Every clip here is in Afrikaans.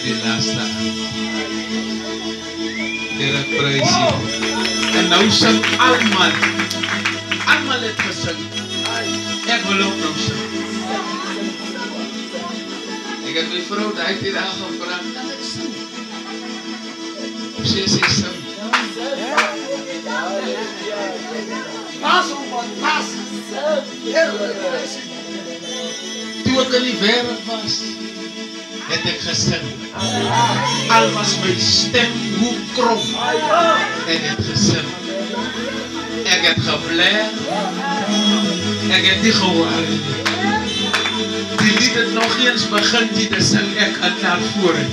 die laaste aan. Here, prys U. En nou sing almal. Almal het gesing. Ek wil ook nou sing. Ek het my vrou daai die dag gevra, kan ek sing? Sy sê sing. Toe ek in die wêreld was, het ek gesing. Al was my stem hoe krom, ek het gesing. Ek het gebleer, ek het nie gehoor. Die lied het nog eens begin die te sing, ek het naar vore.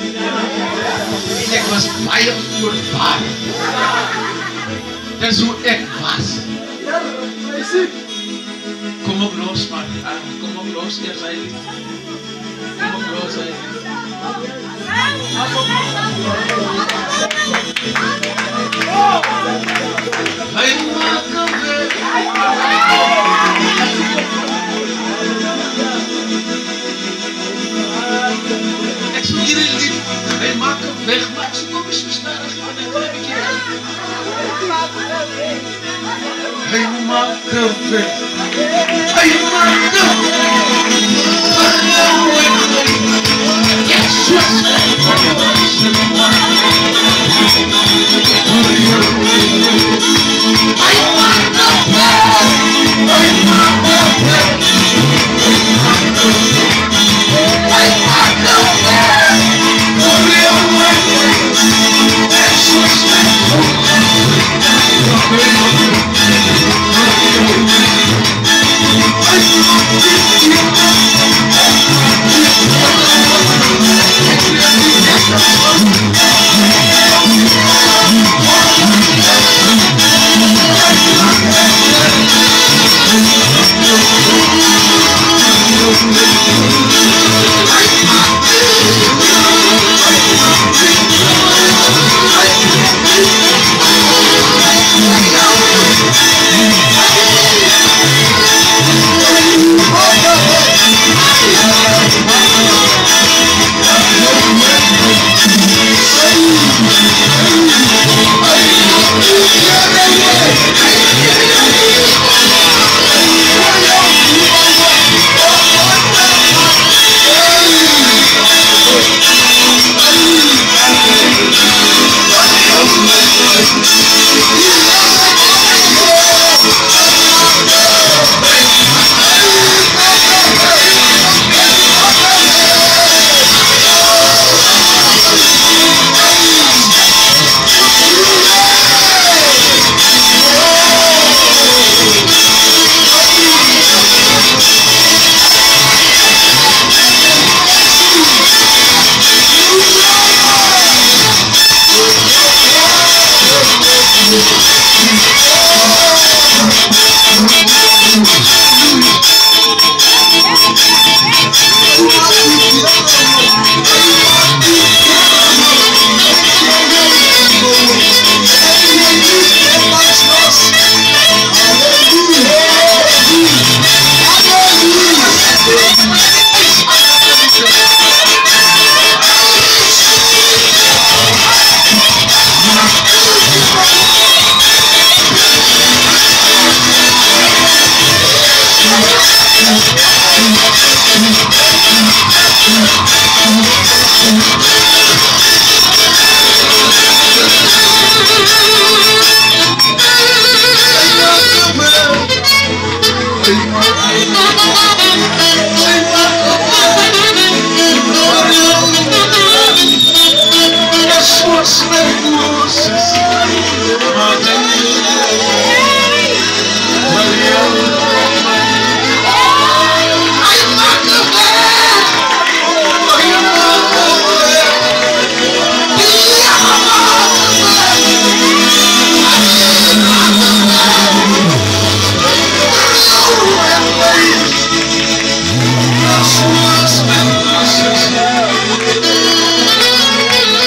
Ek was baie voortvarend. Dis hoe ek was. Kom op los man, kom op los eers hy lied. Kom op los hy lied. Hy maak 'n weg. Ek sou hierdie lied, hy maak 'n weg, maar ek sou kom so stadig van 'n klein bietjie. Hy maak 'n weg. Hy maak 'n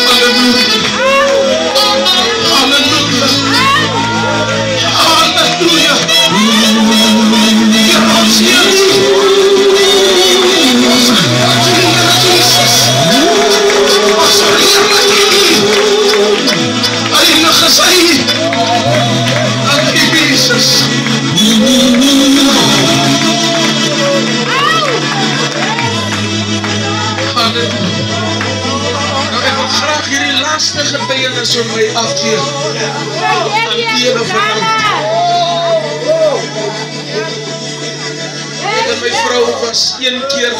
Hallelujah. Nou, ek wil graag hierdie laaste getuienis van my afgee aan ene vanaand. Ek en my vrou was een keer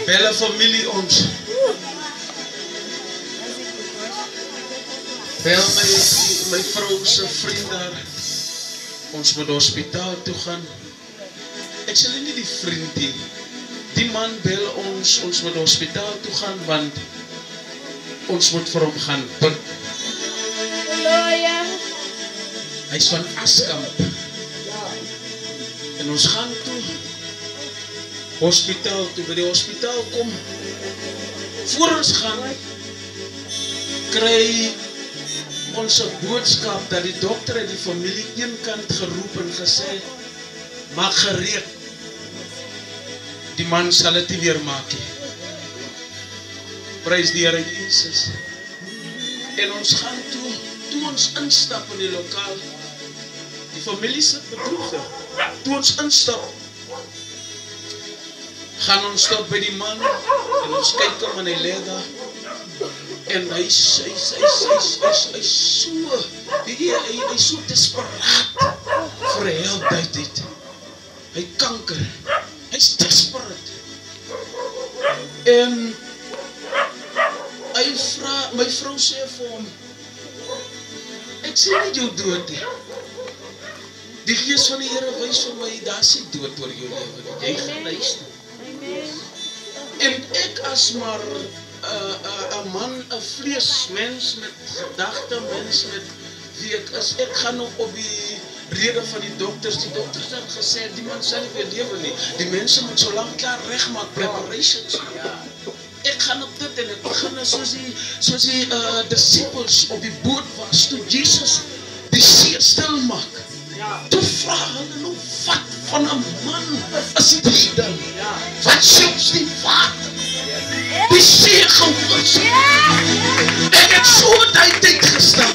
by hulle familie ons. Bel my vrou se vriend daar. Ons moet hospitaal toe gaan. Ek sê nie die vriend nie. Die man bel ons moet hospitaal toe gaan, want ons moet vir hom gaan bid. Hy is van Askamp. En ons gaan toe hospitaal toe. By die hospitaal kom, voor ons gaan, kry ons 'n boodskap dat die dokter het die familie eenkant geroep en gesê, maak gereed. Die man sal dit nie weer maak nie. Prys die Here Jesus. En ons gaan toe ons instap in die lokaal, die familie sit bedroefd. Toe ons instap, gaan ons tot by die man, en ons kyk hom en hy lê daar, en hy is so desperaat vir help dit. Hy kanker. Hy is desperate. En my vrou sê vir hom, ek sê nie jou dood nie. Die gees van die Here wys vir my, daar is nie dood oor jou lewe nie. Jy gaan luister. En ek as maar 'n man, 'n vleesmens met gedagte, mens met wie ek is, ek gaan nog op die rede van die dokters het gesê, die man sal nie weer lewe nie. Die mense moet so lank klaar regmaak, preparations. Ek gaan op dit en ek begin soos die disciples op die boot was, toe Jesus die see stil maak. Toe vra hulle nou, wat van 'n man is dit dan? Wat selfs die water, die see geword. Ek het so tyd gestaan,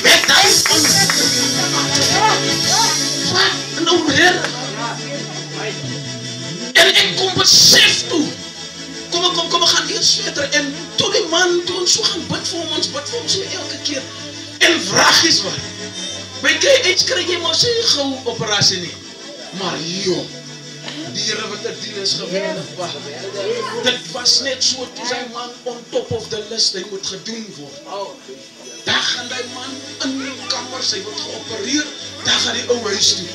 met hy van wat nou Here. En ek kom besef toe, kom we gaan eers verder, en toe die man, toe ons so gaan bid vir hom so elke keer, en vraag is wat, by KH krijg jy maar sê gauw operasie nie, maar joh, die Here wat het dien is geweldig, dit was net so, toe sy man on top of the list, hy moet gedoen word, daar gaan die man in die kamer, sy word geopereer, daar gaan die ou huis toe,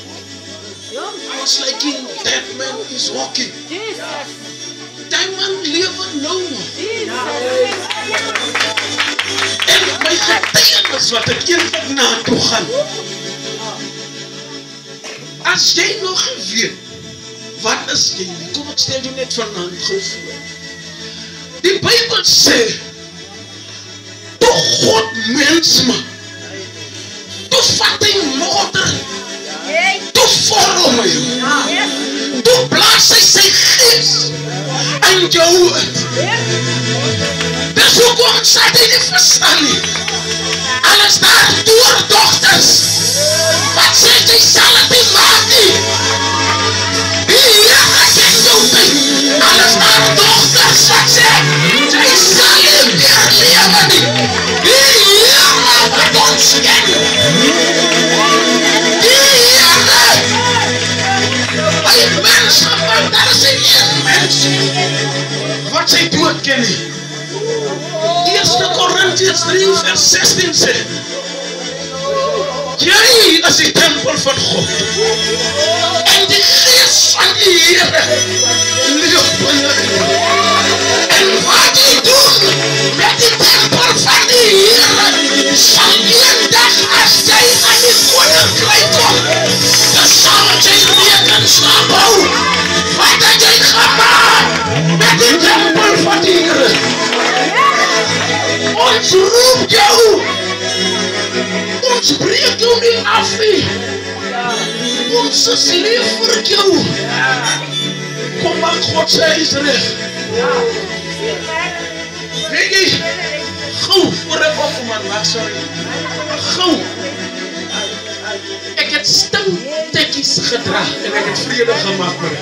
I was like, that man is walking, die man lewe nou, en my getuienis wat ek eendag na toe gaan, as jy nog weet, wat is jy nie, kom ek stel jy net vanaand gauw voor, die Bybel sê, toe God mens maak, toe vat hy moeder, toe vorm hy, toe blaas hy sy gees, en jou het, dis hoekom sat hy nie verstaan nie, alles daar doordochters, wat sê jy sal het nie maak nie, hier ek het jou tyd, alles daar dochters, wat sê jy sal nie meer lewe nie, hier wat ons ken, hy mens gemaakt, daar is een mens, wat sy dood ken nie. 1 Korintiërs 3 vers 16 sê, jy is die tempel van God, en die gees van die Here leef binne jou, en wat jy doen met die tempel van die Here, sal eendag as jy aan die koninkryk kom, dan sal jy rekenskap hou, wat het jy gemaak met die tempel van die Here. Ons roep jou, ons breek jou nie af nie, ons is lief vir jou, kom maar God sê is recht, weet jy, gauw, voor ek op man, maar sorry, gauw, ek het stiltekkies gedra, en ek het vrede gemaakt met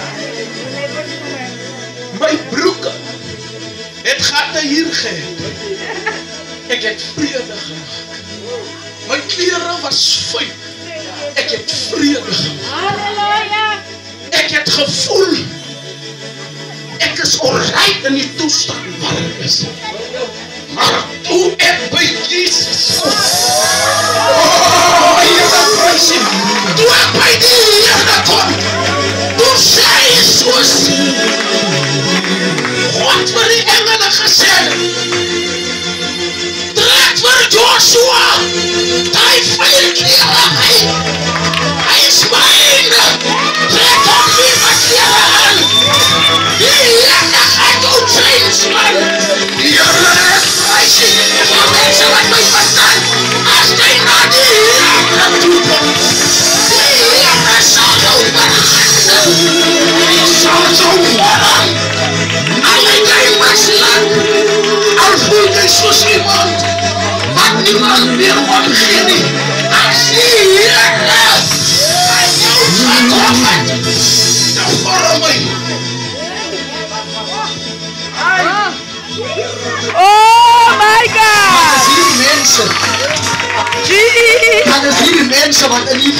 my broeke, gatte hier gehad. Ek het vrede gemaak. My klere was vuil. Ek het vrede gemaak. Ek het gevoel. Ek is alright in die toestand waar ek is. Maar toe ek by Jesus kom. Toe ek by die Here kom. Toe sê hy soos God vir die engele gesê trek vir Joshua die vuil klere hy is myne trek hom nie my klere aan die Here gaan change man die Here is pricey maar mense wat my verstaan as jy na die Here gaan toekom die Here sal jou verhaal hy sal jou verhaal alle jy mislaan al voel jy soos iemand wat niemand meer omgee nie as die Here hy jou verkoop het nou voor my Oh my God! Dat is hierdie mense wat in die